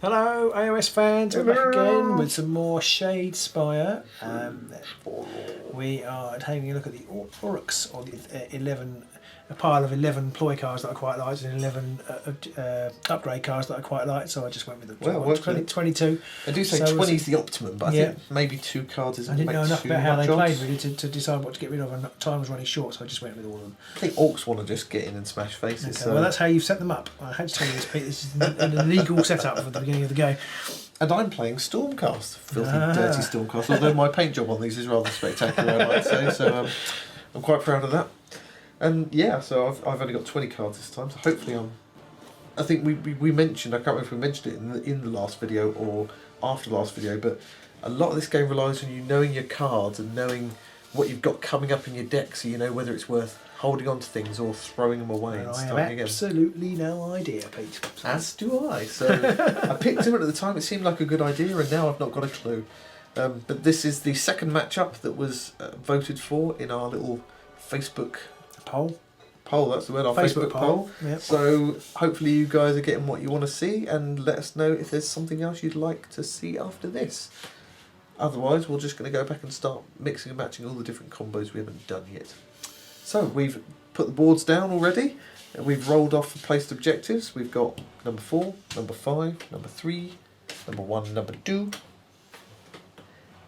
Hello, AOS fans. We're back again with some more Shadespire. We are taking a look at the Orruks, or the a pile of 11 ploy cards that I quite liked, and 11 upgrade cards that I quite liked. So I just went with the 22. I do say 20 is the optimum, but I think maybe 2 cards isn't. I didn't know enough about how they played really to decide what to get rid of, and time was running short, so I just went with all of them. I think Orcs want to just get in and smash faces. Okay, so. well, that's how you've set them up. I had to tell you this, Pete. This is an illegal setup for the beginning of the game. And I'm playing Stormcast, filthy, dirty Stormcast. Although my paint job on these is rather spectacular, I might say. So I'm quite proud of that. And yeah, so I've only got 20 cards this time. So hopefully I think we mentioned, I can't remember if we mentioned it in the last video or after the last video, but a lot of this game relies on you knowing your cards and knowing what you've got coming up in your deck, so you know whether it's worth holding on to things or throwing them away and starting again. I have absolutely no idea, Pete. As do I. So I picked him at the time. It seemed like a good idea, and now I've not got a clue. But this is the second matchup that was voted for in our little Facebook poll. That's the word. Our Facebook poll. Yep. So hopefully you guys are getting what you want to see, and let us know if there's something else you'd like to see after this. Otherwise, we're just going to go back and start mixing and matching all the different combos we haven't done yet. So we've put the boards down already, and we've rolled off the placed objectives. We've got number 4, number 5, number 3, number 1, number 2.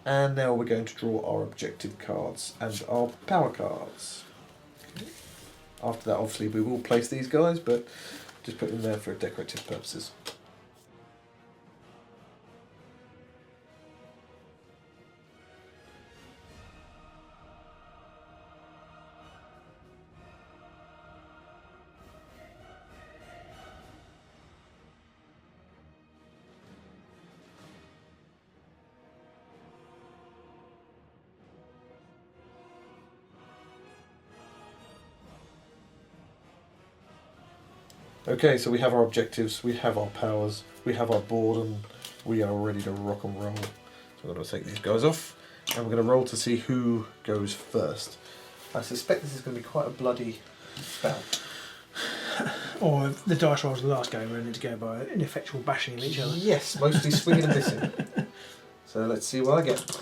And now we're going to draw our objective cards and our power cards. After that, obviously, we will place these guys, but just put them there for decorative purposes. Okay, so we have our objectives, we have our powers, we have our board, and we are ready to rock and roll. So I'm going to take these guys off, and we're going to roll to see who goes first. I suspect this is going to be quite a bloody bout. Or the dice rolls of the last game were to go by ineffectual bashing of each other. Yes, mostly swinging and missing. So let's see what I get.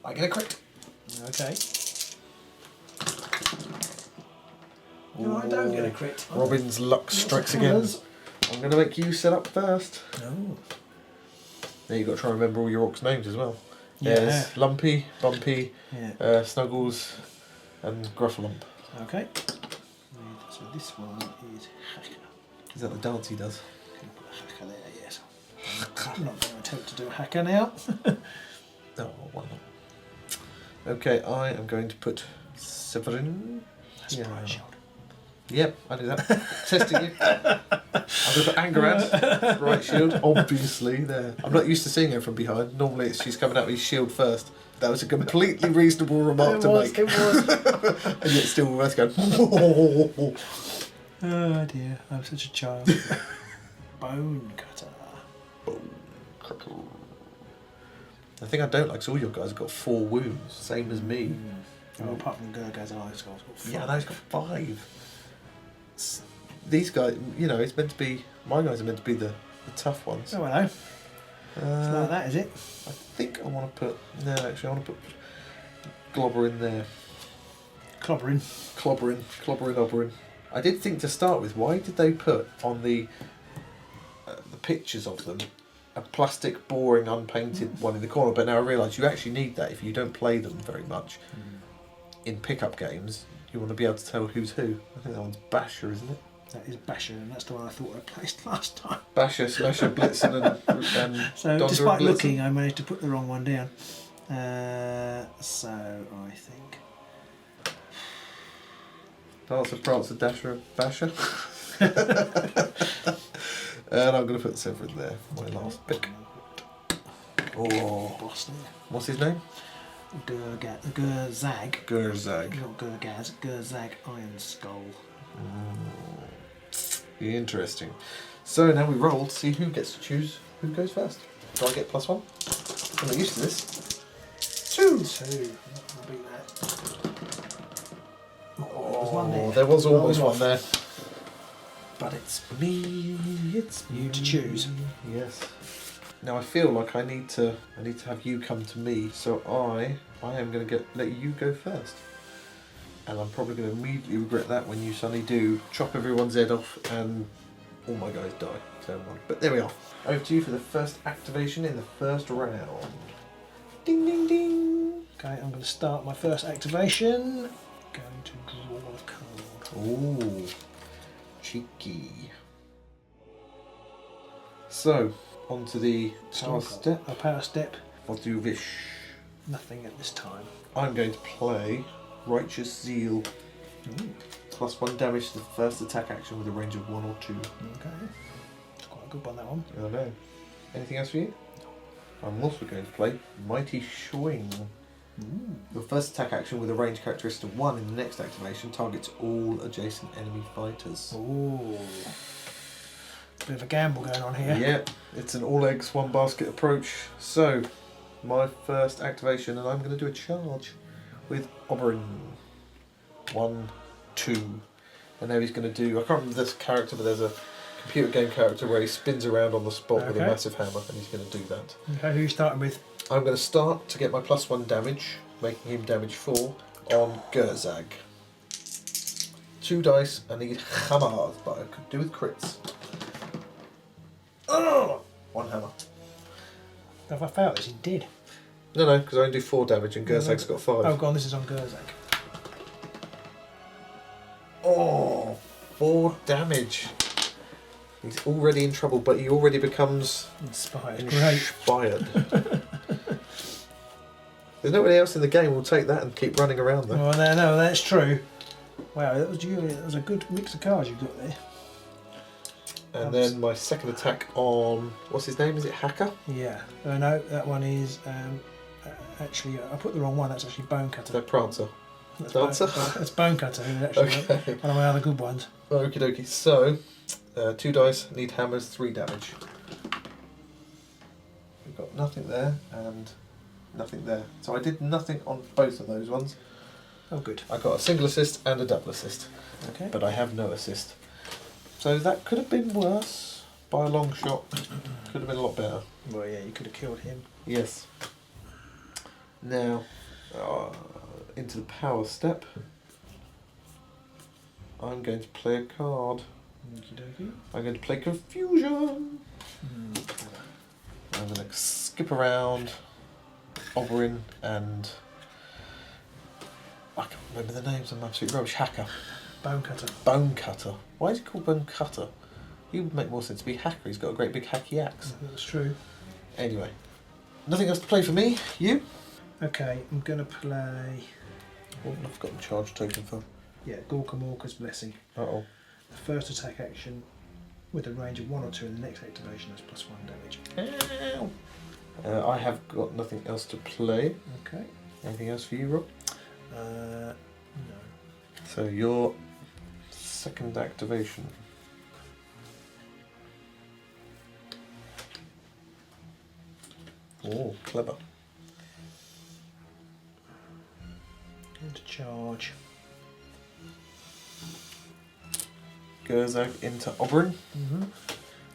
I get a crit. Okay. No, I don't get a crit. Robin's luck strikes again. I'm going to make you set up first. Oh. Now you've got to try and remember all your Orcs' names as well. Yeah. There's Lumpy, Bumpy, yeah. Snuggles, and Gruffalump. Okay. So this one is Hacker. Is that the dance he does? I'm going to put a Hacker there, yes. I'm not going to attempt to do a Hacker now. No, why not? Okay, I am going to put Severin. Shield. Yep, I do that. Testing you. I'm going to put Angarad, right shield, obviously there. I'm not used to seeing her from behind. Normally she's coming out with his shield first. That was a completely reasonable remark to make. It was. And yet still worth going, oh dear, I'm such a child. Bone cutter. Bone cutter. The thing I don't like is all your guys have got 4 wounds, same as me. Well, apart from Gurzag's Ironskull's got 5. Yeah, those got 5. These guys, you know, it's meant to be. My guys are meant to be the tough ones. Oh, hello. It's like that, is it? I think I want to put. No, actually, I want to put Globber in there. Clobbering. Obbering. I did think to start with, why did they put on the pictures of them a plastic, boring, unpainted one in the corner? But now I realise you actually need that if you don't play them very much. In pickup games, you want to be able to tell who's who. I think that one's Basher, isn't it? That is Basher, and that's the one I thought I placed last time. Basher, Smasher, Blitzen, and so Donder despite and Blitzen. looking, I managed to put the wrong one down. So I think Prancer, Dasher, Basher. And I'm going to put Severin there, my last pick. Oh, what's his name? Gurzag. Gurzag. Not Gurgaz, Gurzag Ironskull. Interesting. So now we roll to see who gets to choose who goes first. Do I get +1? I'm not used to this. 2! I'll beat that. Oh, there was almost one there. But it's me. It's You to choose. Yes. Now I feel like I need to have you come to me, so I am going to let you go first. And I'm probably going to immediately regret that when you suddenly do chop everyone's head off and all my guys die. Turn one. But there we are. Over to you for the first activation in the first round. Ding ding ding. Okay, I'm going to start my first activation. Going to draw a card. Ooh, cheeky. So, onto the power step. A power step. What do you wish? Nothing at this time. I'm going to play Righteous Zeal. Ooh. +1 damage to the first attack action with a range of 1 or 2. Okay. It's quite a good one, that one. I know. Anything else for you? I'm also going to play Mighty Swing. Ooh. Your first attack action with a range characteristic of 1 in the next activation targets all adjacent enemy fighters. Ooh. Bit of a gamble going on here. Yep, it's an all eggs, one basket approach. So, my first activation, and I'm going to do a charge with Oberyn. 1, 2. And now he's going to do, I can't remember this character, but there's a computer game character where he spins around on the spot with a massive hammer, and he's going to do that. Okay, who are you starting with? I'm going to start to get my +1 damage, making him damage 4 on Gurzag. 2 dice, I need hammers, but I could do with crits. Oh! 1 hammer. If I failed this, he did. No, because I only do 4 damage and Gurzag's got 5. Oh, go on, this is on Gurzag. Oh, 4 damage. He's already in trouble, but he already becomes Inspired. inspired. There's nobody else in the game who will take that and keep running around though. Well, no, that's true. Wow, that was a good mix of cards you got there. And then my second attack on, what's his name? Is it Hacker? Yeah. No, that one is actually I put the wrong one. That's actually Bone Cutter. Is that Prancer? That's Dancer? That's Bone Cutter. Actually, Okay. one of my other good ones. Okie dokie. So, 2 dice, need hammers, 3 damage. We've got nothing there and nothing there. So I did nothing on both of those ones. Oh, good. I got a single assist and a double assist. Okay. But I have no assist. So that could have been worse by a long shot. Could have been a lot better. Well, yeah, you could have killed him. Yes. Now, into the power step. I'm going to play a card. Okie dokie. I'm going to play Confusion. I'm going to skip around Oberyn and I can't remember the names. I'm absolutely rubbish. Hacker. Bone Cutter. Bone Cutter. Why is he called Bone Cutter? He would make more sense to be Hacker. He's got a great big hacky axe. That's true. Anyway, nothing else to play for me. You? Okay, I'm going to play... What have I forgotten charge token for? Yeah, GORKAMORKA'S Blessing. Uh-oh. The first attack action with a range of 1 or 2 in the next activation has +1 damage. Ow. I have got nothing else to play. Okay. Anything else for you, Rob? No. So your second activation. Oh, clever. Going to charge. Gurzag into Oberyn. And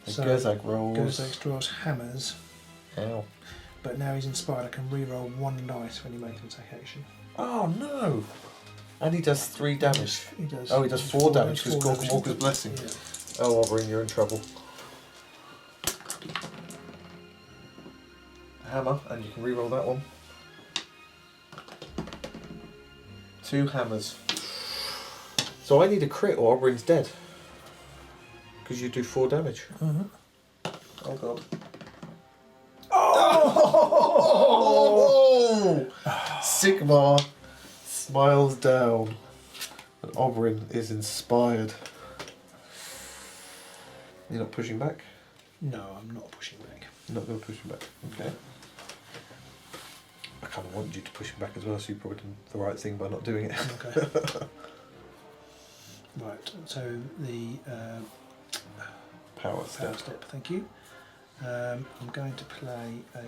so Gurzag rolls. Gurzag draws hammers, Ow. but now he's inspired. I can re-roll 1 dice when he makes an attack action. Oh no! And he does 3 damage. He does. Oh, he does 4 damage because 4 damage. GORKAMORKA'S Blessing. Yeah. Oh, Oberyn, you're in trouble. Hammer, and you can re-roll that one. 2 hammers. So I need a crit or Oberyn's dead. Because you do 4 damage. Mm-hmm. Oh god. Oh! Sigmar smiles down. And Oberyn is inspired. You're not pushing back? No, I'm not pushing back. You're not going to push him back. Okay. I kind of wanted you to push him back as well, so you probably did the right thing by not doing it. Okay. Right, so the Power step. thank you. I'm going to play a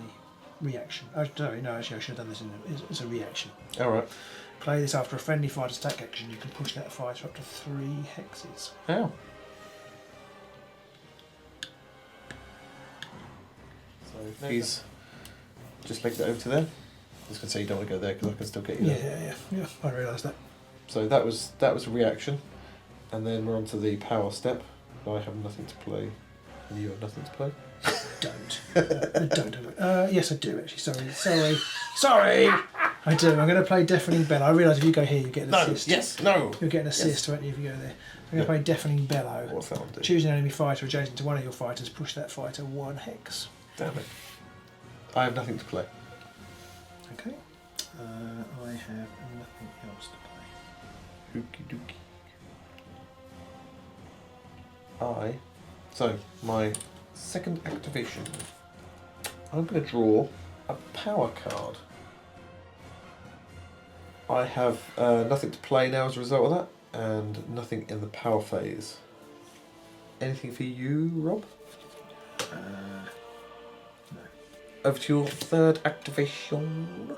reaction. Oh, sorry, no, actually I should have done this as a reaction. Alright. Play this after a friendly fighter's attack action. You can push that fighter up to 3 hexes. How? he's just legged it over to there. I was going to say you don't want to go there because I can still get you there. Yeah. I realised that. So that was a reaction, and then we're on to the power step. I have nothing to play, and you have nothing to play. Don't do it. Yes, I do actually. Sorry. I do. I'm going to play Deafening Bellow. I realise if you go here, you get an assist. No. You'll get an assist, won't you, if you go there? I'm going to play Deafening Bellow. What's that one do? Choose an enemy fighter adjacent to one of your fighters. Push that fighter 1 hex. Damn it. I have nothing to play. Okay. I have nothing else to play. Ookie dookie. So, my second activation. I'm going to draw a power card. I have nothing to play now as a result of that, and nothing in the power phase. Anything for you, Rob? No. Over to your third activation.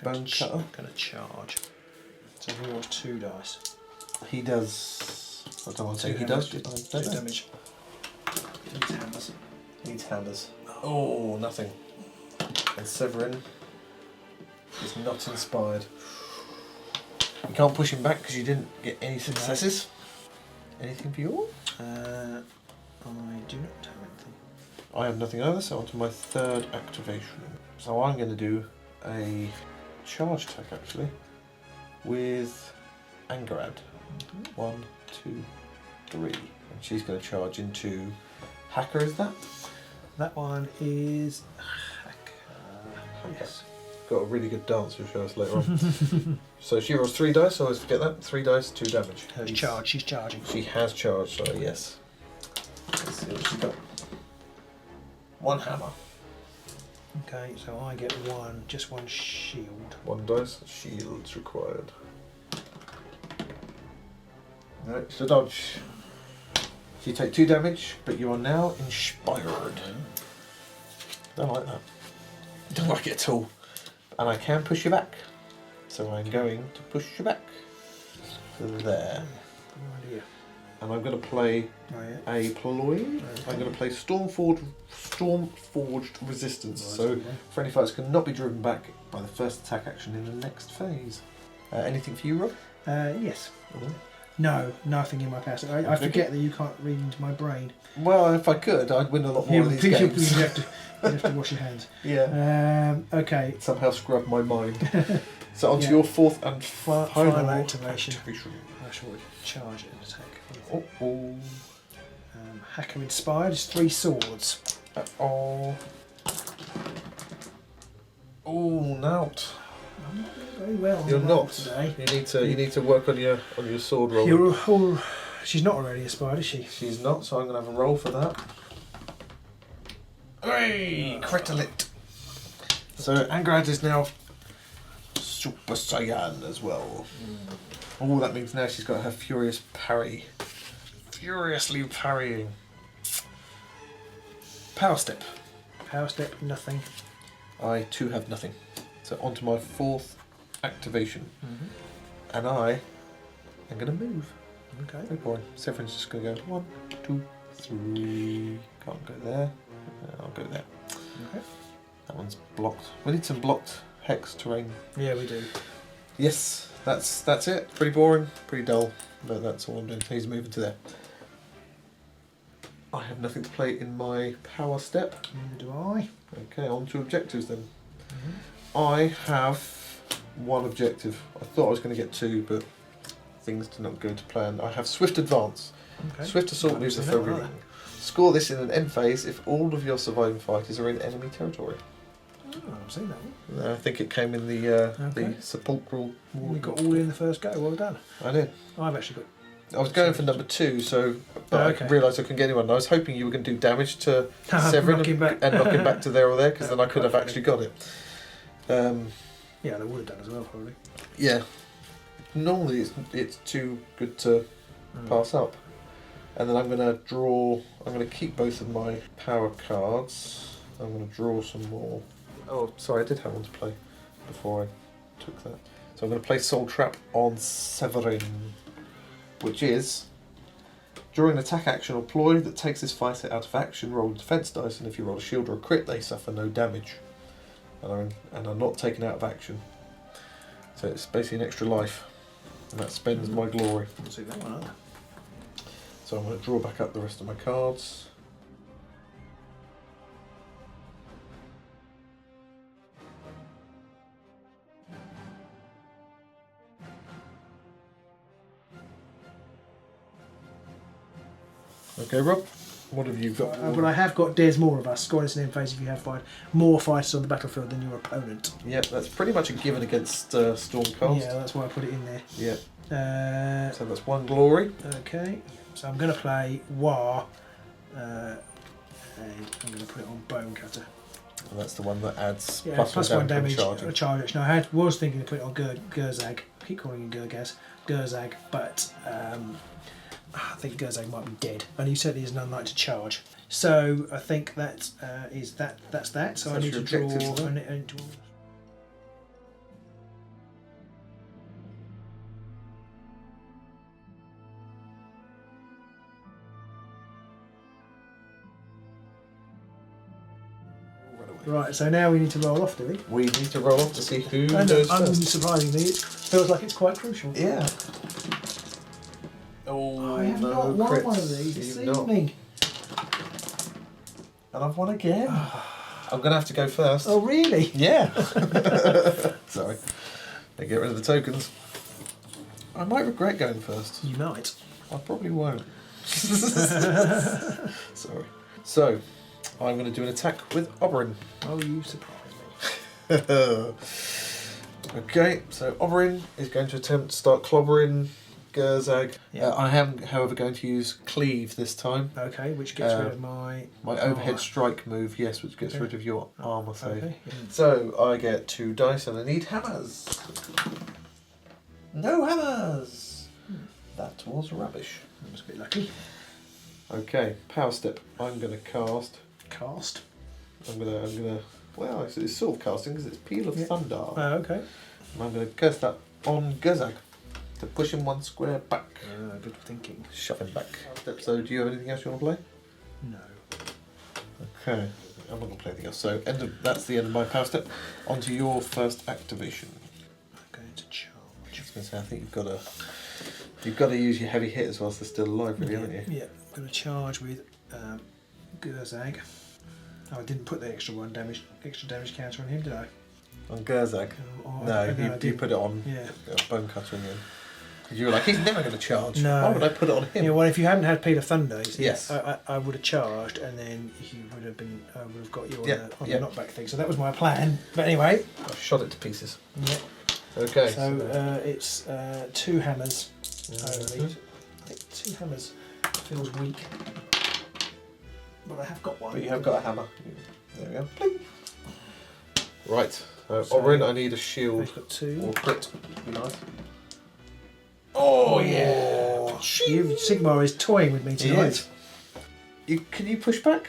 Bone cutter. I'm going to charge. So he wants 2 dice. He does. I don't want to say he does. 2 damage. Needs hammers. Needs hammers. Oh, nothing. And Severin is not inspired. You can't push him back because you didn't get any successes. Anything for you? I do not have anything. I have nothing either, so on to my third activation. So I'm going to do a charge attack actually with Angarad. 1, 2, 3. And she's going to charge into Hacker, is that? That one is Hacker. Yes. Got a really good dance you'll show us later on. So she rolls 3 dice, so always forget that. 3 dice, 2 damage. She's charging. She has charged, so yes. Let's see what she's got. 1 hammer. Okay, so I get just one shield. 1 dice, shields required. Right, so dodge. So you take 2 damage, but you are now inspired. Don't like that. Don't like it at all. And I can push you back. So I'm going to push you back. To there. Good idea. And I'm going to play a ploy. I'm going to play Stormforged Resistance. So friendly fighters cannot be driven back by the first attack action in the next phase. Anything for you, Rob? Yes. No, nothing in my past. I forget that you can't read into my brain. Well, if I could, I'd win a lot more of these games. You'd have to wash your hands. Yeah. Okay. Somehow scrub my mind. So on to your fourth and final activation. I shall charge it and attack. Oh. Hacker inspired is 3 swords. Oh, nout. I'm not doing very well. You're not today. You need to work on your sword roll. She's not already inspired, is she? She's not, so I'm gonna have a roll for that. Hey, critilit. So Angarad is now Super Saiyan as well. Oh, that means now she's got her furious parry. Furiously parrying. Power step. Power step, nothing. I too have nothing. So on to my 4th activation. And I am going to move. Okay. Very boring. Severin's just going to go 1, 2, 3. Can't go there. I'll go there. Okay. That one's blocked. We need some blocked hex terrain. Yeah, we do. Yes, that's it. Pretty boring, pretty dull, but that's all I'm doing. He's moving to there. I have nothing to play in my power step. Neither do I. Okay, on to objectives then. I have 1 objective. I thought I was going to get 2, but things did not go to plan. I have Swift Advance. Okay. Swift Assault moves the foe ring. Score this in an end phase if all of your surviving fighters are in enemy territory. Oh, I've seen that one. I think it came in the Okay. sepulchral. You got all in the first go. Well done. I did. I've actually got. I was going for number 2, but I realised I couldn't get anyone. I was hoping you were going to do damage to Severin knock him back. and knock him back to there or there, because then I could have actually got it. Yeah, they would have done as well, probably. Yeah. Normally it's too good to pass up. And then I'm going to keep both of my power cards. I'm going to draw some more. Oh, sorry, I did have one to play before I took that. So I'm going to play Soul Trap on Severin, which is during an attack action or ploy that takes this fighter out of action, roll a defense dice, and if you roll a shield or a crit, they suffer no damage and are not taken out of action. So it's basically an extra life, and that spends my glory. Let's see that one up. So I'm going to draw back up the rest of my cards. Okay, Rob, what have you got? But I have got there's more of us. Score this in end phase if you have more fighters on the battlefield than your opponent. Yep, that's pretty much a given against Stormcast. Yeah, that's why I put it in there. Yep. So that's 1 glory. Okay, so I'm going to play War, and I'm going to put it on Bone Cutter. And that's the one that adds plus one damage charging. charge. Now I was thinking to put it on Gurzag. I keep calling him Gurzag, but I think Gurzag might be dead, and he certainly is none like to charge. So I think that that's that. So I need to draw and right, so now we need to roll off, do we? We need to roll off to see who And goes first. unsurprisingly, it feels like it's quite crucial. Yeah. Oh, I have not won one of these this evening. And I've won again. I'm going to have to go first. Oh, really? Yeah. Sorry. I get rid of the tokens. I might regret going first. You might. I probably won't. Sorry. So, I'm going to do an attack with Oberyn. Oh, you surprise me. Okay, so Oberyn is going to attempt to start clobbering Gurzag. Yeah. I am, however, going to use Cleave this time. Okay, which gets rid of my overhead strike move, yes, which gets rid of your armour save. Okay. Yeah. So I get 2 dice and I need hammers. No hammers! That was rubbish. I was a bit lucky. Okay, power step. I'm going to cast. Cast. I'm gonna. Well, it's sort of casting because it's Peel of Thunder. Oh, okay. And I'm going to cast that on Gurzag to push him 1 square back. Good thinking. Shove him back. So, do you have anything else you want to play? No. Okay, I'm not going to play anything else. So, that's the end of my power step. On to your first activation. I'm going to charge. I was going to say, I think you've got to use your heavy hitters whilst they're still alive, really, haven't you? Yeah, I'm going to charge with Gurzag. Oh, I didn't put the extra damage counter on him, did I? On Gurzag? No, you put it on Bone Cutter in the end. You were like, he's never going to charge. No. Why would I put it on him? Yeah, well, if you hadn't had Peal of Thunder, yes, I would have charged, and then he would have been would have got you on the knockback thing. So that was my plan. But anyway, I shot it to pieces. Yeah. Okay. So it's 2 hammers only. I think 2 hammers feels weak, but I have got one. But you have got a hammer. There we go. Bling. Right. So Oberyn, I need a shield. I've got 2. Or crit. Be nice. Oh yeah! Sigmar is toying with me tonight. Can you push back?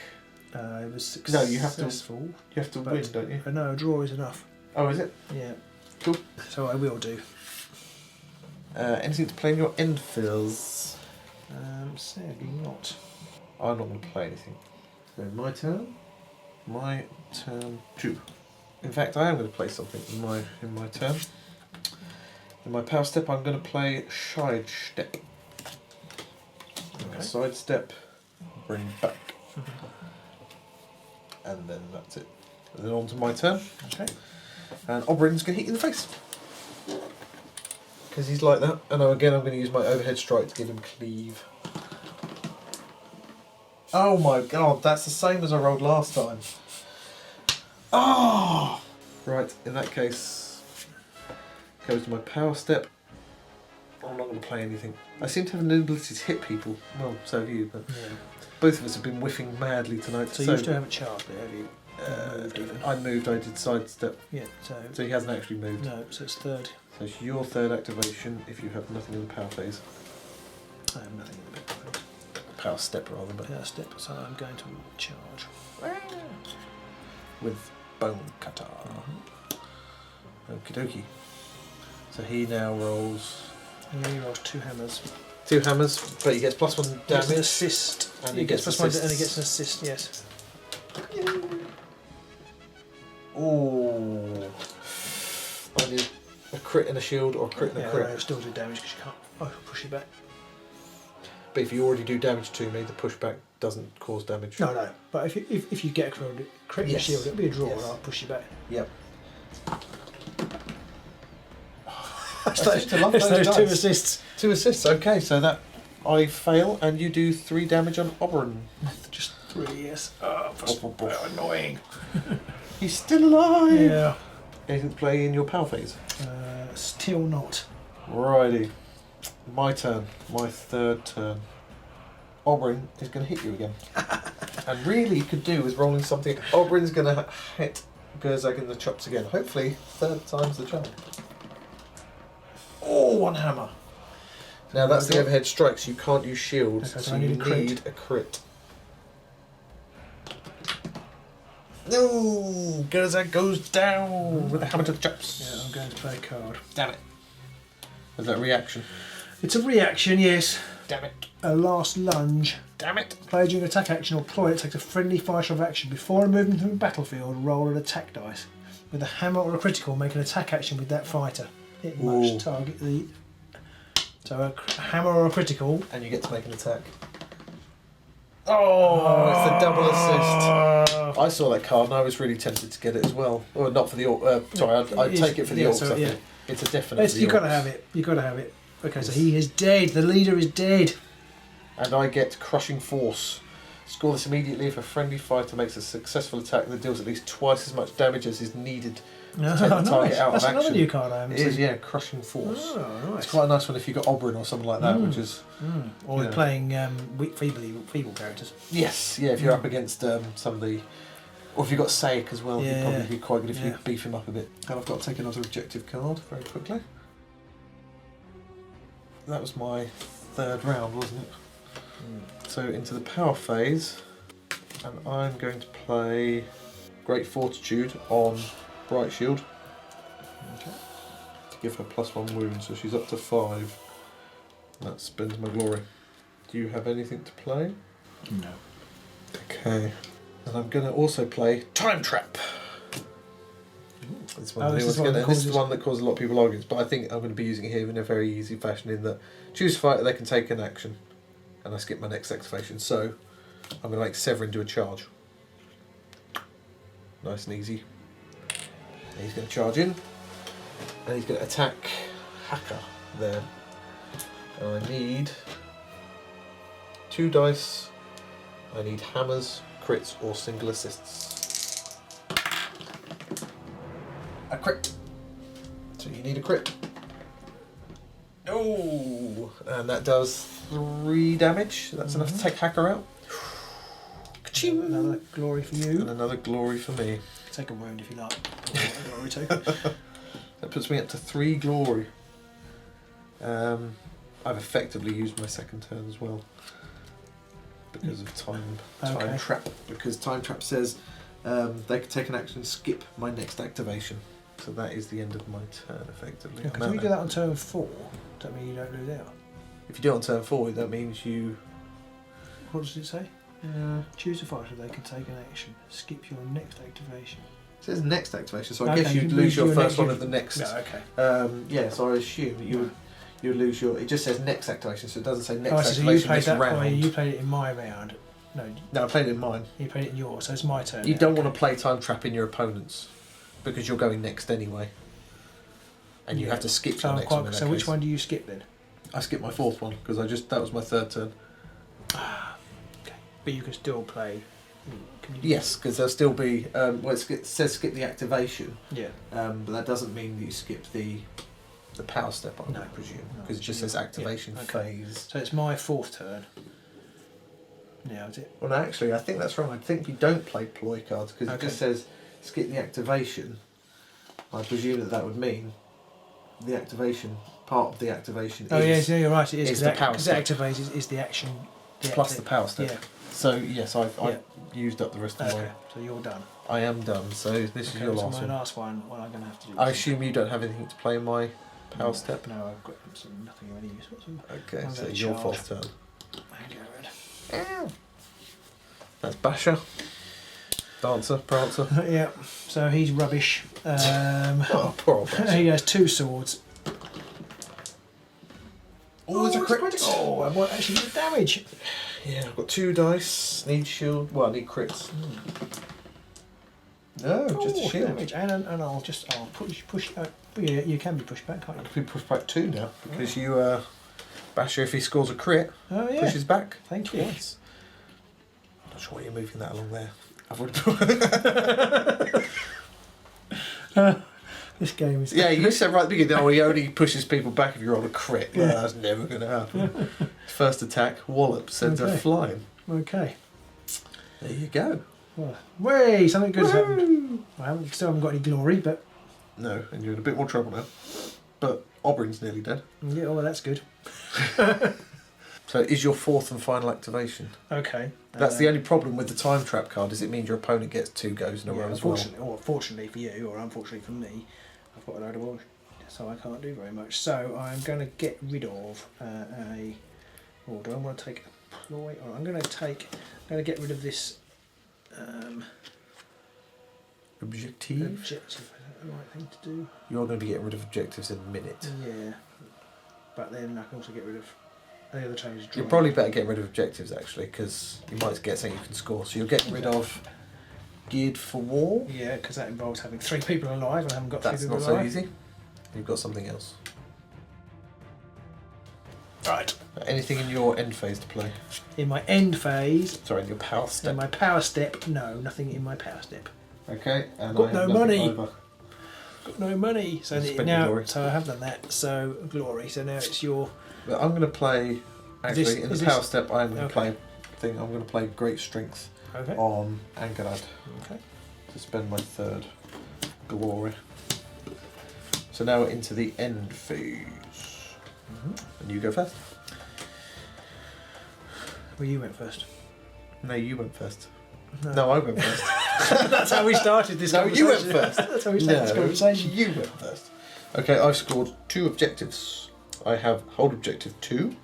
It was successful. No, you have to win, don't you? No, a draw is enough. Oh, is it? Yeah. Cool. So I will do. Anything to play in your end phase? Sadly not. I'm not going to play anything. So my turn. My turn 2. In fact, I am going to play something in my turn. In my power step, I'm going to play Sidestep. Okay. Sidestep, bring back. And then that's it. And then on to my turn. Okay. And Oberyn's going to hit you in the face. Because he's like that. And again, I'm going to use my overhead strike to give him cleave. Oh my god, that's the same as I rolled last time. Oh! Right, in that case, goes to my power step. I'm not going to play anything. I seem to have an ability to hit people. Well, so have you, but both of us have been whiffing madly tonight. So you still haven't charged it, have you? Moved even. I moved, I did sidestep. Yeah, so he hasn't actually moved. No, so it's 3rd. So it's your 3rd activation if you have nothing in the power phase. I have nothing in the power phase. Power step rather, but power step, so I'm going to charge. With Bone Cutter. Okie dokie. So he now rolls Yeah, he rolls 2 hammers. 2 hammers, but he gets +1 He gets damage. an assist. And He gets +1 assists. and he gets an assist, yes. Ooh. I need a crit and a shield or a crit and a Yeah, crit. it'll still do damage because you can't push it back. But if you already do damage to me, the pushback doesn't cause damage. No. But if you get a crit and a Yes. shield, it'll be a draw Yes. and I'll push you back. Yep. It's I seem to love those those 2 dice. assists. 2 assists, okay, so that I fail and you do 3 damage on Oberon. Just 3, yes. Oh, annoying. He's still alive! Yeah. Anything to play in your power phase? Still not. Righty. My turn. My 3rd turn. Oberon is going to hit you again. And really you could do is rolling something. Oberon's going to hit Gurzag in the chops again. Hopefully 3rd time's the charm. Oh, 1 hammer. Now that's the overhead strikes. You can't use shields, Okay, so I you need a crit. need a crit. No! Gurzag goes down with a hammer to the chops. Yeah, I'm going to play a card. Damn it. Is that reaction? It's a reaction, yes. Damn it. A last lunge. Damn it. Player during attack action or ploy, it takes a friendly fighter of action. Before moving through the battlefield, roll an attack dice. With a hammer or a critical, make an attack action with that fighter. It must target the... So a hammer or a critical. And you get to make an attack. Oh, it's a double assist. I saw that card and I was really tempted to get it as well. Or not for the orc. Sorry, I'd take it for the orcs. So, I think. It's a definite. You've got to have it. You've got to have it. Okay, so he is dead. The leader is dead. And I get Crushing Force. Score this immediately if a friendly fighter makes a successful attack that deals at least twice as much damage as is needed. Oh, Take the target nice. out That's of another action. new card I haven't It is, seen. yeah, Crushing Force. Oh, nice. It's quite a nice one if you've got Oberon or something like that, which is... Or we're playing weak, feeble characters. Yes, yeah, if you're up against some of the... Or if you've got Saik as well, it'd probably be quite good if you beef him up a bit. And I've got to take another objective card very quickly. That was my 3rd round, wasn't it? So into the power phase, and I'm going to play Great Fortitude on Bright Shield. Okay. To give her +1 wound, so she's up to 5. That spends my glory. Do you have anything to play? No. Okay. And I'm going to also play Time Trap. This is the one that causes a lot of people arguments, but I think I'm going to be using it here in a very easy fashion in that choose fighter, they can take an action, and I skip my next activation. So I'm going to make Severin do a charge. Nice and easy. And he's going to charge in, and he's going to attack Hacker there. And I need 2 dice. I need hammers, crits, or single assists. A crit. So you need a crit. Oh, and that does 3 damage. That's enough to take Hacker out. Another glory for you. And another glory for me. Take a wound if you like. Glory too. That puts me up to 3 glory. I've effectively used my 2nd turn as well. Because of time trap. Because time trap says they can take an action and skip my next activation. So that is the end of my turn, effectively. Because if you do that on turn 4, does that mean you don't lose out? If you do it on turn 4, that means you... What does it say? Choose a fighter, they can take an action. Skip your next activation. It says next activation, so I guess you'd lose your first one of the next... No, okay. Yeah, so I assume that you would lose your... It just says next activation, so it doesn't say next So activation you played this that round. you played it in my round. No, I played it in mine. You played it in yours, so it's my turn. You don't want to play time trap in your opponent's, because you're going next anyway. And you have to skip your next one. So which one do you skip then? I skipped my 4th one, because that was my 3rd turn. Okay. But you can still play... Yes, because there'll still be... it says skip the activation. Yeah. But that doesn't mean that you skip the power step, I would presume. Because it just says activation phase. So it's my 4th turn. Yeah, is it? Well, no, actually, I think that's wrong. I think you don't play ploy cards, because it just says skip the activation. I presume that would mean the activation, part of the activation is... you're right, it is. the power Because step. activate is the action. Plus the power step. Yeah. So, yes, I've used up the rest of mine. So you're done. I am done, so this is your last my one. last one, what I'm going to have to do. I assume you don't have anything to play in my Power step. No, I've got absolutely nothing of any use whatsoever. Okay, I'm so gonna your charge. fourth turn. Okay, That's Basher. Dancer, Prancer. yeah, so he's rubbish. Oh, poor old Basher. He has 2 swords. Oh, it's a crit. Oh, I might actually do damage. Yeah, I've got 2 dice. Need shield. Well, I need crits. No, just a shield. Damage. And I'll push. Yeah, you can be pushed back, can't I you? can be pushed back 2 now because you, Basher, if he scores a crit, Oh yeah. pushes back. Thank you. Yes. I'm not sure why you're moving that along there. This game is. Yeah, you said right at the beginning, oh, he only pushes people back if you're on a crit. Yeah. No, that's never going to happen. First attack, wallop, sends her Okay. flying. Okay. There you go. Well, way something good's happened. Still haven't got any glory, but No, and you're in a bit more trouble now. But Oberyn's nearly dead. yeah, well that's good. So is your 4th and final activation. Okay. That's the only problem with the time trap card, is it means your opponent gets 2 goes in a row as well. Unfortunately, or fortunately for you, or unfortunately for me, I've got a load of oil, so I can't do very much. So I'm going to get rid of a. Oh, do I want to take a ploy? Or I'm going to get rid of this Objective. objective. Is that the right thing to do? You're going to be getting rid of objectives in a minute. Yeah. But then I can also get rid of the other changes. You're probably better getting rid of objectives actually, because you might get something you can score. So you're getting rid of Geared for War. Yeah, because that involves having 3 people alive, and I haven't got That's 3 not people so alive. easy. You've got something else. Right. Anything in your end phase to play? In my end phase, Sorry, in your power in step. my power step, no, nothing in my power step. Okay, and Got I no have nothing money. either. Got no money, so Spend your now glory. so I have done that. So glory. So now it's your. But I'm going to play. Actually, This- in is the this- power step, I'm going to Okay. play. I'm going to play Great Strength Okay. on Angarad Okay. to spend my 3rd glory. So now we're into the end phase, and you go first. Well, you went first. No, you went first. No, I went first. That's how we started this No, you went conversation. first. That's how we started this conversation. you went first. Okay, I've scored 2 objectives. I have hold objective 2,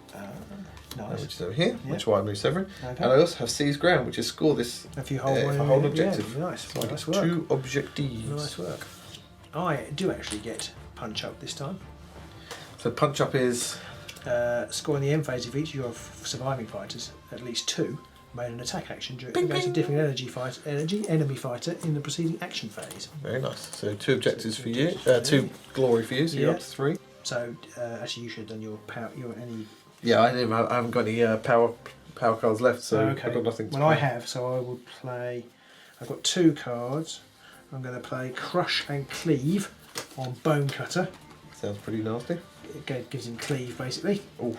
Nice. which is over here, Yeah. which is why I moved Severin. Okay. And I also have seize ground, which is score this. If you hold if one, I hold yeah, objective. nice. So I Nice get work. 2 objectives. Nice work. I do actually get punch up this time. So punch up is Score in the end phase of each of your surviving fighters, at least 2, made an attack action during Bing, against a bing. different enemy fighter in the preceding action phase. very nice. So 2 objectives So for two you, objectives for 2 me. glory for you. So you're Yeah. up to 3. So actually, you should have done your power. Your any. Yeah, I haven't got any power cards left, so Okay. I've got nothing to Well, I play. have, so I will play. I've got 2 cards. I'm going to play Crush and Cleave on Bone Cutter. Sounds pretty nasty. It gives him cleave basically. Oh,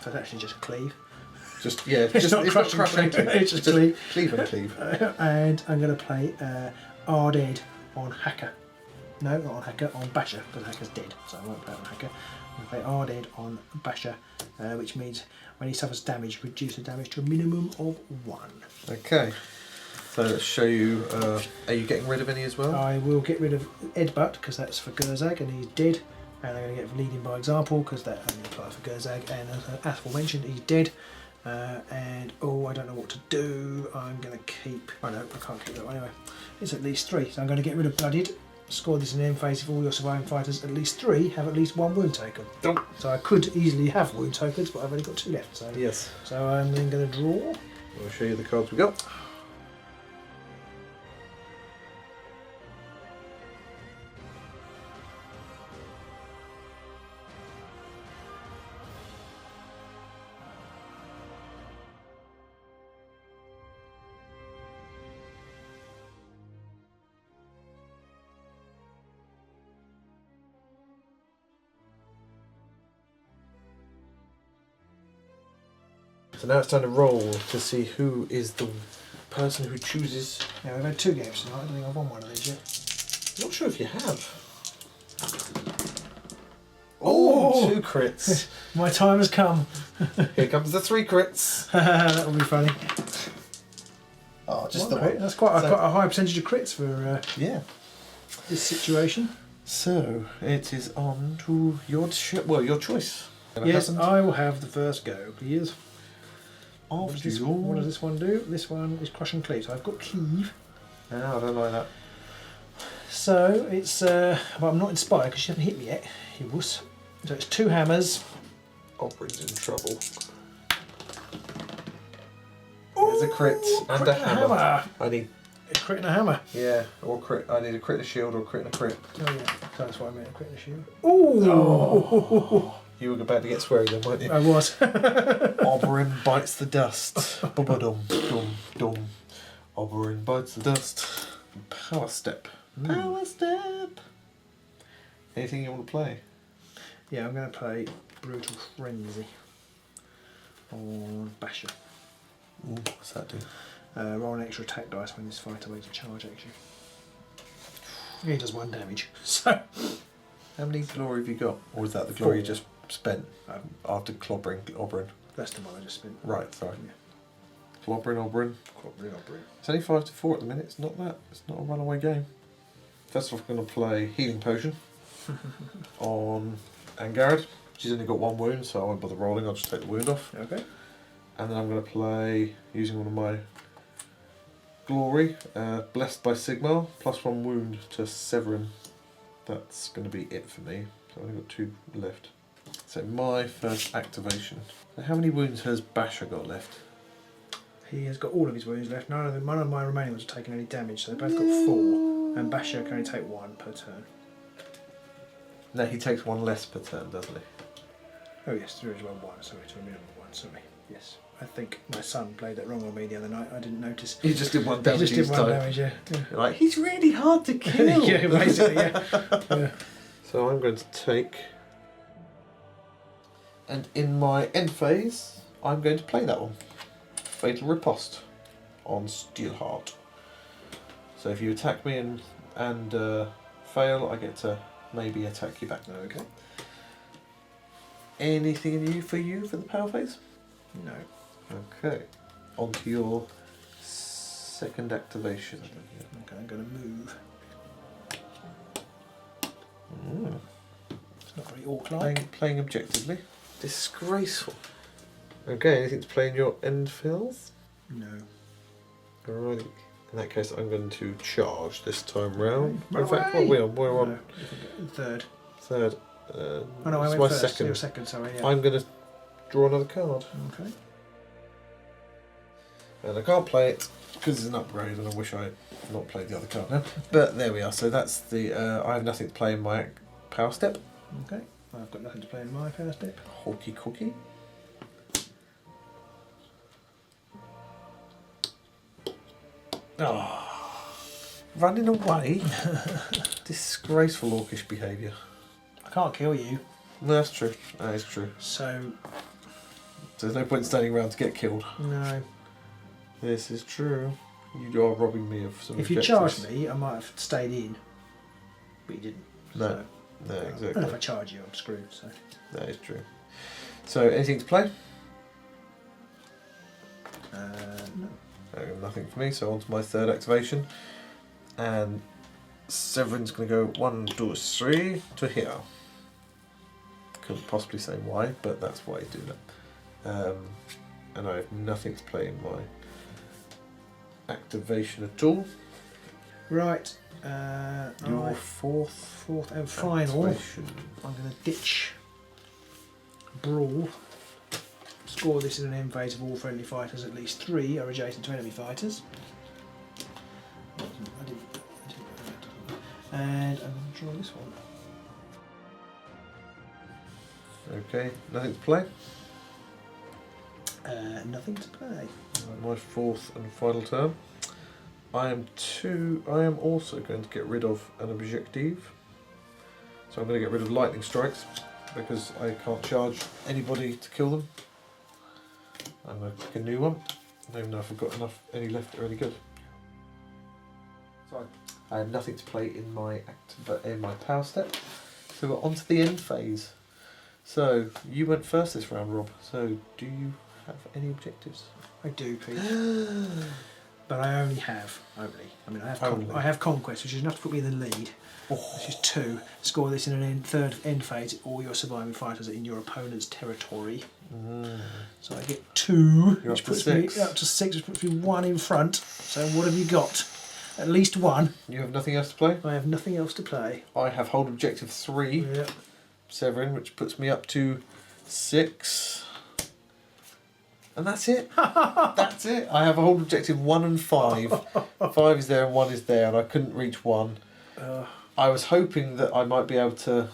So it's actually just cleave. just yeah, It's not crush and cleave, it's just cleave. Cleave and cleave. And I'm going to play Arded on Hacker. No, not on Hacker, on Basher, because Hacker's dead, so I won't play it on Hacker. I'm going to play Arded on Basher, which means when he suffers damage, reduce the damage to a minimum of 1. Okay. So let's show you. Are you getting rid of any as well? I will get rid of Edbutt, because that's for Gurzag, and he's dead. And I'm going to get Leading by Example, because that only applies for Gurzag, and as aforementioned, he's dead. And oh, I don't know what to do. I'm going to keep. Oh no, I can't keep that one anyway. It's at least 3, so I'm going to get rid of Blooded. Score this in the end phase if all your surviving fighters, at least 3, have at least 1 wound token. Nope. So I could easily have wound tokens, but I've only got 2 left. So Yes. So I'm then going to draw. I'll show you the cards we got. So now it's time to roll to see who is the person who chooses. Yeah, we've had 2 games tonight. I don't think I've won one of these yet. Not sure if you have. Oh! 2 crits. My time has come. Here comes the 3 crits. That will be funny. Oh, just One the crit. one. That's quite So- a high percentage of crits for Yeah. this situation. So it is on to your your choice. Yes, I will have the first go, please. What After does this one do? This one is crush and cleave. So I've got cleave. No, I don't like that. So it's well, I'm not inspired because you haven't hit me yet, you wuss. So it's 2 hammers. Oberyn's in trouble. There's a crit and a hammer. I need a crit and a hammer. Yeah, or crit. I need a crit and a shield or a crit and a crit. Oh yeah, so that's why I meant a crit and a shield. Ooh! Oh. You were about to get sweary then, weren't you? I was. Oberyn bites the dust. Dum dum. Oberyn bites the dust. Power step. Power step. Anything you want to play? Yeah, I'm going to play Brutal Frenzy on Basher. Ooh, what's that do? Roll an extra attack dice when this fighter makes a charge action. He does 1 damage. So, how many glory have you got? Or is that the glory 4. you just spent after clobbering Oberyn? That's the one I just spent. Right, sorry. Yeah. Clobbering Oberyn. It's only 5 to 4 at the minute. It's not that. It's not a runaway game. First off, I'm going to play Healing Potion on Angard. She's only got 1 wound, so I won't bother rolling. I'll just take the wound off. Okay. And then I'm going to play, using one of my glory, Blessed by Sigmar, +1 wound to Severin. That's going to be it for me. So I've only got 2 left. So my first activation. Now, how many wounds has Basher got left? He has got all of his wounds left. None of my remaining ones have taken any damage, so they've both got 4. And Basher can only take 1 per turn. No, he takes 1 less per turn, doesn't he? Oh yes, there is 1. Sorry, to a minimum of 1. Sorry. Yes. I think my son played that wrong on me the other night. I didn't notice. He just did 1 He damage. just did 1 time. damage, yeah. You're like, he's really hard to kill. Yeah, basically, yeah. Yeah. So I'm going to take, and in my end phase, I'm going to play that one. Fatal Riposte on Steelheart. So if you attack me and fail, I get to maybe attack you back. Okay. Anything in for the power phase? No. Okay. On to your second activation. Okay, I'm going to move. Mm. It's not very orc-like. Playing objectively. Disgraceful. Okay, anything to play in your end phase? No. Alrighty. In that case, I'm going to charge this time round. Okay. In fact, what are we on? We're on Third. third. Oh no, I it's went my first. second. Your second, sorry. Yeah. I'm going to draw another card. Okay. And I can't play it because it's an upgrade, and I wish I had not played the other card now. But there we are. So that's the. I have nothing to play in my power step. Okay. I've got nothing to play in my power step. Hawky cookie. Oh, running away. Disgraceful orcish behaviour. I can't kill you. No, that's true. That is true. So There's no point standing around to get killed. no. This is true. You are robbing me of some If you objectives. charged me, I might have stayed in. But you didn't. No. So, No, and exactly. if I charge you, I'm screwed. So. That is true. So, anything to play? No. Nothing for me, so on to my third activation. And Severin's going to go 1, 2, 3 to here. Couldn't possibly say why, but that's why I do that. And I have nothing to play in my activation at all. Right. Your fourth and final. activation. I'm going to ditch Brawl. Score this in an end phase of all friendly fighters. At least 3 are adjacent to enemy fighters. And I'm going to draw this one. Okay, nothing to play. Nothing to play. My fourth and final turn. I am also going to get rid of an objective. So I'm going to get rid of lightning strikes because I can't charge anybody to kill them. I'm going to pick a new one. I don't even know if I've got any left that are any good. So I have nothing to play in my power step. So we're on to the end phase. So you went first this round, Rob. So do you have any objectives? I do, Pete. but I only have I have conquest, which is enough to put me in the lead. Which is 2. Score this in an third end phase. All your surviving fighters are in your opponent's territory. So I get 2, which puts me up to 6, which puts me 1 in front. So what have you got? At least 1. You have nothing else to play? I have nothing else to play. I have hold objective 3. Yep. Severin, which puts me up to 6. And that's it. That's it. I have a hold objective 1 and 5. 5 is there and 1 is there, and I couldn't reach 1. I was hoping that I might be able to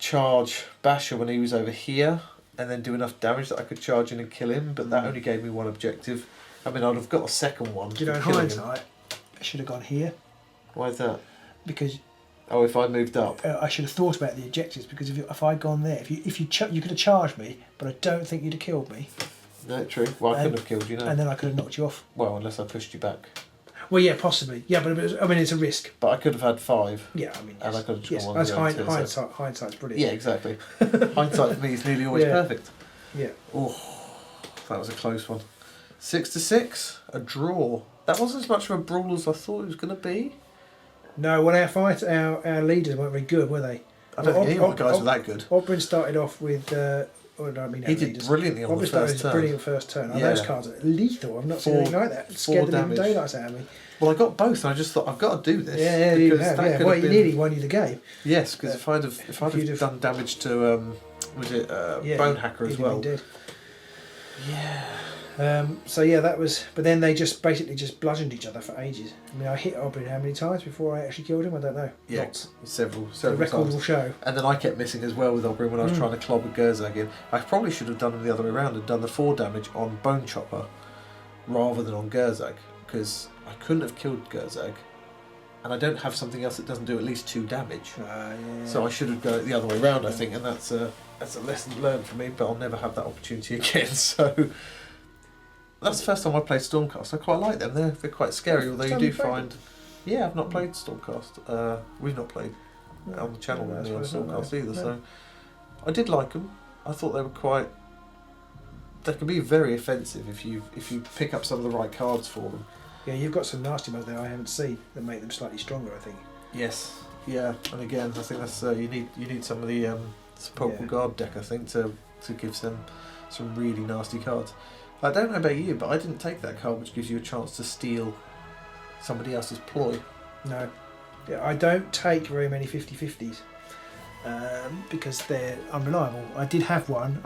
charge Basher when he was over here and then do enough damage that I could charge in and kill him, but that only gave me 1 objective. I mean, I'd have got a second one. You know, in hindsight, I should have gone here. Why is that? Because... Oh, if I moved up? I should have thought about the objectives, because if I'd gone there, you could have charged me, but I don't think you'd have killed me. No, true. Well, I couldn't have killed you, no. And then I could have knocked you off. Well, unless I pushed you back. Well, yeah, possibly. Yeah, but it's a risk. But I could have had 5. Yeah, I mean, yes. And I could have just yes. gone That's hindsight's brilliant. Yeah, exactly. Hindsight for me is nearly always perfect. Yeah. Oh, that was a close one. 6-6, a draw. That wasn't as much of a brawl as I thought it was going to be. No, well, our leaders weren't very good, were they? I don't think any of the guys were that good. Oberyn started off with... he did brilliantly on the first turn. Brilliant first turn. Those cards are lethal. I've not seen anything like that. It scared the living daylights out of me. Well, I got both, and I just thought I've got to do this. Yeah, you have. Yeah. Well, you nearly won you the game. Yes, because if I'd have done damage to Bone Hacker as well. Did. Yeah. So yeah, that was. But then they just basically bludgeoned each other for ages. I mean, I hit Oberyn how many times before I actually killed him? I don't know. Yeah, lots. Several the record times. will show. And then I kept missing as well with Oberyn when I was trying to clobber Gurzag in. I probably should have done them the other way around and done the 4 damage on Bone Chopper rather than on Gurzag, because I couldn't have killed Gurzag, and I don't have something else that doesn't do at least 2 damage. Yeah. So I should have done it the other way around, I think, and that's a lesson learned for me. But I'll never have that opportunity again. So. That's the first time I played Stormcast. I quite like them. They're quite scary, although you do find... Yeah, I've not played Stormcast. We've not played on the channel on Stormcast either, so... I did like them. I thought they were quite... They can be very offensive if you pick up some of the right cards for them. Yeah, you've got some nasty ones there I haven't seen that make them slightly stronger, I think. Yes. Yeah, and again, I think that's you need some of the Sepulchral Guard deck, I think, to give them some really nasty cards. I don't know about you, but I didn't take that card, which gives you a chance to steal somebody else's ploy. No. Yeah, I don't take very many 50-50s because they're unreliable. I did have one.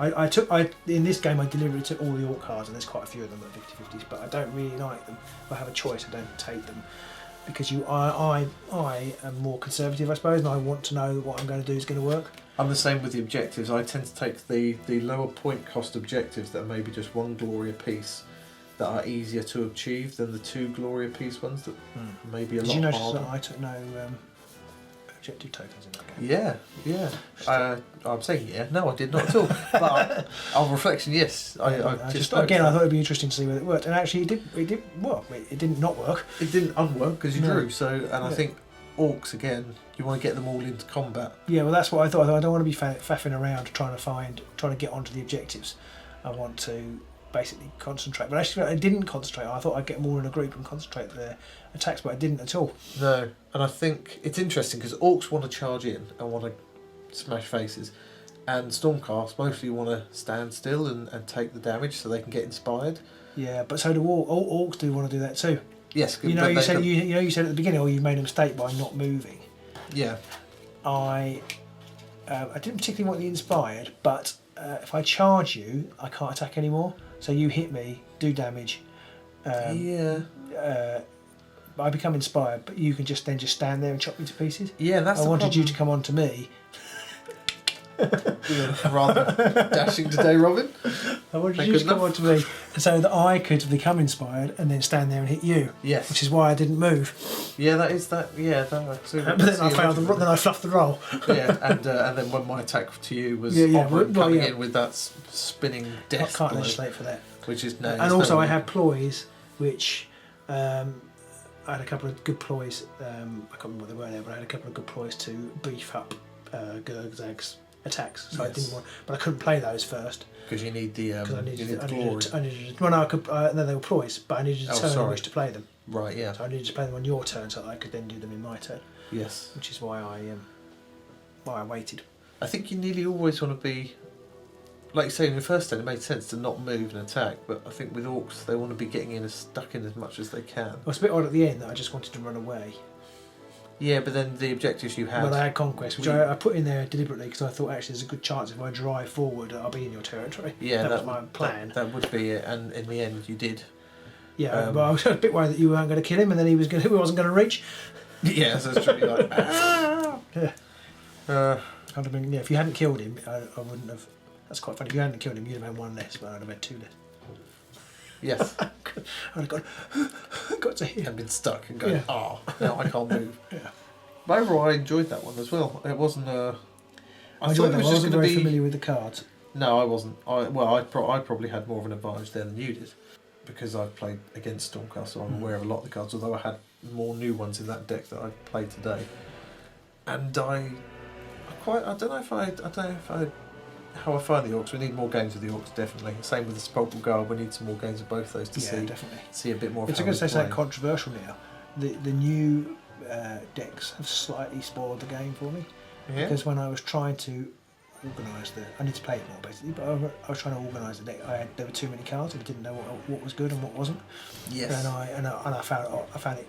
In this game I deliberately took all the Orc cards, and there's quite a few of them that are 50-50s, but I don't really like them. If I have a choice, I don't take them. Because I am more conservative, I suppose, and I want to know that what I'm going to do is going to work. I'm the same with the objectives. I tend to take the lower point cost objectives that are maybe just 1 glory apiece, that are easier to achieve than the 2 glory apiece ones that may be a lot harder. Did you notice that I took no objective tokens in that game? Yeah. I'm saying yeah. No, I did not at all. But on reflection, yes. I thought it'd be interesting to see whether it worked, and actually it did. Well, it didn't not work. It didn't unwork because you drew. So, and I think Orcs again. You want to get them all into combat. Yeah, well, that's what I thought. I don't want to be faffing around trying to get onto the objectives. I want to basically concentrate. But actually, I didn't concentrate. I thought I'd get them all in a group and concentrate their attacks, but I didn't at all. No, and I think it's interesting because Orcs want to charge in and want to smash faces, and Stormcast mostly want to stand still and take the damage so they can get inspired. Yeah, but so do all Orcs do want to do that too. Yes, you said at the beginning, you made a mistake by not moving. Yeah, I didn't particularly want the inspired, but if I charge you, I can't attack anymore. So you hit me, do damage. I become inspired, but you can just stand there and chop me to pieces. Yeah, that's. I wanted you to come on to me. Rather dashing today, Robin. I wanted you to come on to me, so that I could become inspired and then stand there and hit you. Yes. Which is why I didn't move. Yeah, that is that. Yeah, that. But then I failed. Then I fluffed the roll. Yeah, and then when my attack to you was coming in with that spinning death. I can't legislate for that. Which is no. And also, I have ploys, which I had a couple of good ploys. I can't remember what they were there, but I had a couple of good ploys to beef up Gurzag's attacks, so I Yes. didn't want. But I couldn't play those first Because you need the because you need the glory. well, no, I could. No, they were ploys, but I needed a Oh, turn in sorry. which to play them. Right, yeah. So I needed to play them on your turn, so that I could then do them in my turn, Yes. which is why I waited. I think you nearly always want to be, like you say, in the first turn it made sense to not move and attack, but I think with Orcs they want to be getting in as stuck in as much as they can. Well, it's a bit odd at the end that I just wanted to run away. Yeah, but then the objectives you had... Well, I had Conquest, which I put in there deliberately because I thought actually there's a good chance if I drive forward I'll be in your territory. Yeah, that was my plan. That would be it, and in the end you did. Yeah, but I was a bit worried that you weren't going to kill him and then he wasn't going to reach. Yeah, so it's truly like... Yeah. Uh, I'd have been, yeah, if you hadn't killed him, I wouldn't have. That's quite funny. If you hadn't killed him, you'd have had one less, but I'd have had two less. yes. I'd have got to him. And been stuck and going, Yeah. oh, now I can't move. Yeah. But overall, I enjoyed that one as well. It wasn't I enjoyed that. I wasn't gonna very familiar with the cards. No, I wasn't. I probably had more of an advantage there than you did, because I've played against Stormcast, so I'm aware of a lot of the cards. Although I had more new ones in that deck that I played today, and I don't know if how I find the Orcs. We need more games with the Orcs, definitely. Same with the Sepulchral Guard. We need some more games of both those to Definitely. see a bit more. It's of going how to we say play. something controversial now. The new decks have slightly spoiled the game for me Yeah. because when I was trying to organise I need to play it more basically, but I was trying to organise the deck. There were too many cards, and I didn't know what was good and what wasn't. Yes. And I found it.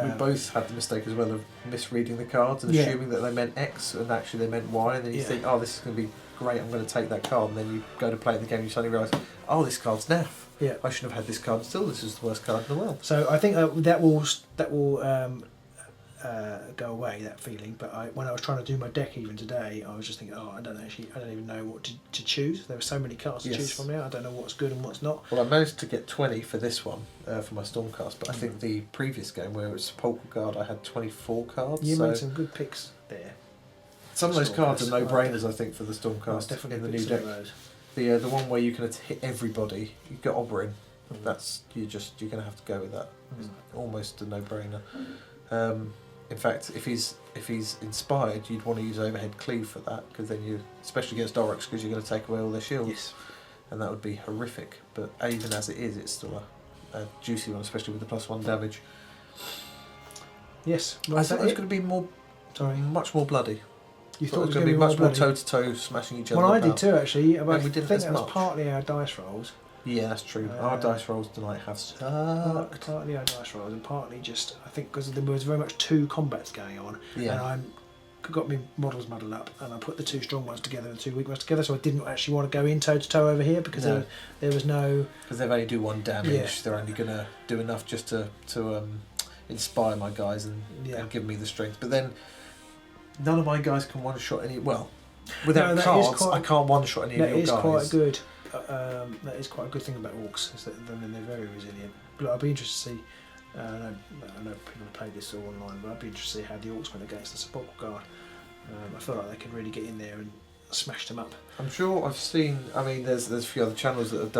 We both had the mistake as well of misreading the cards and assuming that they meant X and actually they meant Y, and then you think, oh, this is going to be great, I'm going to take that card, and then you go to play the game and you suddenly realise, oh, this card's naff. Yeah. I shouldn't have had this card still, this is the worst card in the world. So I think that will go away, that feeling. But when I was trying to do my deck even today, I was just thinking, oh, I don't even know what to choose. There were so many cards to choose from now. I don't know what's good and what's not. Well, I managed to get 20 for this one, for my Stormcast, but I think the previous game where it was Sepulchral Guard, I had 24 cards. You made some good picks there. Some of those cards are Stormcast. no-brainers, I think, for the Stormcast Definitely in the new picked some deck. of those. The one where you can hit everybody, you've got Oberyn. That's you're going to have to go with that. It's almost a no-brainer. In fact, if he's inspired, you'd want to use overhead cleave for that, because then you, especially against Orruks, because you're going to take away all their shields. Yes. And that would be horrific. But even as it is, it's still a juicy one, especially with the +1 damage. Yes. I thought it was going to be much more bloody. You thought it was going to be much more toe-to-toe, smashing each other. Well, I did too, actually. But And I we didn't think as that was much. partly our dice rolls. Yeah, that's true. Our dice rolls tonight have sucked. Partly our dice rolls, and partly just, I think, because there was very much two combats going on, and I got my models muddled up, and I put the two strong ones together and the two weak ones together, so I didn't actually want to go in toe-to-toe over here, because there was no... Because they only do 1 damage, they're only going to do enough just to inspire my guys and give me the strength. But then, none of my guys can one-shot any... Well, without cards, I can't one-shot any of your guys. That is quite good. That is quite a good thing about Orcs, is that they're very resilient. But I'd be interested to see. I know people have played this all online, but I'd be interested to see how the Orcs went against the Sepulchral Guard. I feel like they could really get in there and smash them up. I'm sure I've seen. I mean, there's a few other channels that have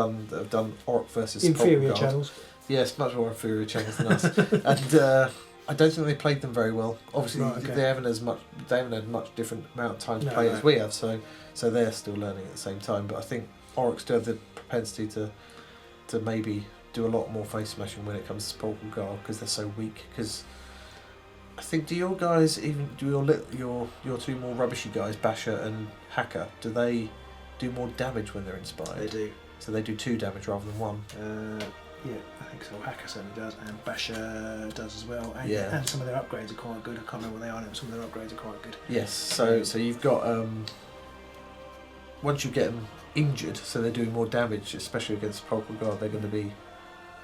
done Orc versus inferior Sepulchral Guard. channels. Yes, much more inferior channels than us, and I don't think they played them very well. Obviously, they haven't had much different amount of time to play as we have, so they're still learning at the same time. But I think Orruks do have the propensity to maybe do a lot more face smashing when it comes to Sepulchral Guard, because they're so weak. Because I think, do your guys, even do your two more rubbishy guys, Basher and Hacker, do they do more damage when they're inspired? They do. So they do 2 damage rather than 1. Yeah, I think so. Hacker certainly does, and Basher does as well. And some of their upgrades are quite good. I can't remember what they are now. Some of their upgrades are quite good. Yes. So you've got once you get them injured, so they're doing more damage, especially against Sepulchral Guard, they're going to be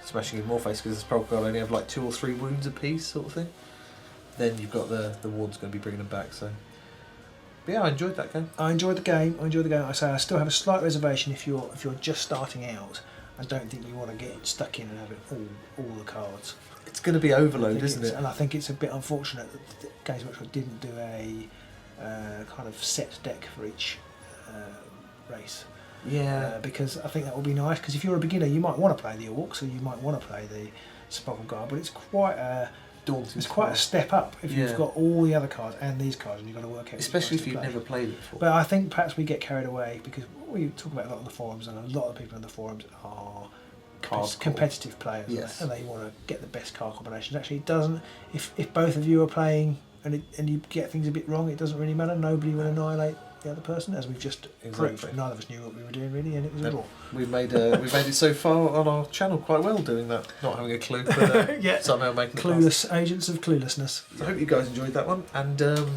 smashing in more face, because the Sepulchral Guard only have like 2 or 3 wounds apiece, sort of thing. Then you've got the ward's going to be bringing them back. So, but yeah, I enjoyed that game. I enjoyed the game. I say I still have a slight reservation if you're just starting out. I don't think you want to get stuck in and have it all the cards. It's going to be overload, isn't it? And I think it's a bit unfortunate that Games Workshop didn't do a kind of set deck for each race. Yeah. Because I think that would be nice, because if you're a beginner you might want to play the Orcs or you might want to play the Sepulchral Guard, but it's quite daunting. It's quite a step up if you've got all the other cards and these cards, and you've got to work out. Especially if you've never played it before. But I think perhaps we get carried away because we talk about a lot on the forums, and a lot of people on the forums are competitive players, and they want to get the best card combinations. Actually, it doesn't. If both of you are playing and you get things a bit wrong, it doesn't really matter. Nobody will annihilate the other person, as we've just proved. Neither of us knew what we were doing really, and it was a draw. We've made it so far on our channel quite well doing that, not having a clue, but somehow making clueless agents of cluelessness. So I hope you guys enjoyed that one, and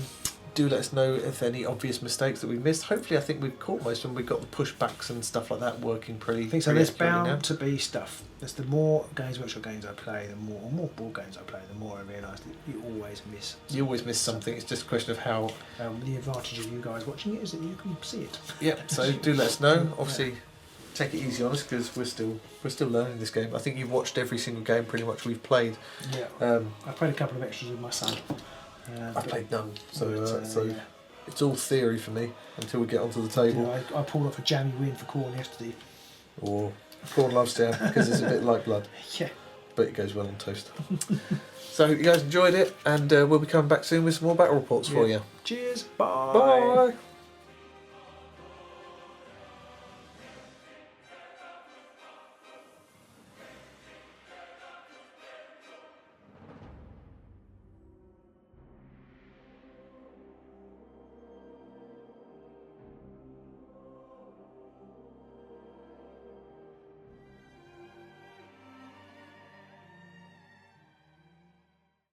do let us know if any obvious mistakes that we missed. Hopefully, I think we've caught most of them. We've got the pushbacks and stuff like that working pretty. I think so. There's bound to be stuff. There's the more Games Workshop games I play, the more board games I play, the more I realise that you always miss. You always miss something. It's just a question of how. The advantage of you guys watching it is that you can see it. Yep. So do let us know. Obviously, take it easy on us because we're still learning this game. I think you've watched every single game pretty much we've played. Yeah. I've played a couple of extras with my son. I played none, so it's all theory for me until we get onto the table. I pulled off a jammy win for Corn yesterday. Or Corn loves jam because it's a bit like blood. Yeah. But it goes well on toast. So I hope you guys enjoyed it, and we'll be coming back soon with some more battle reports for you. Cheers. Bye. Bye.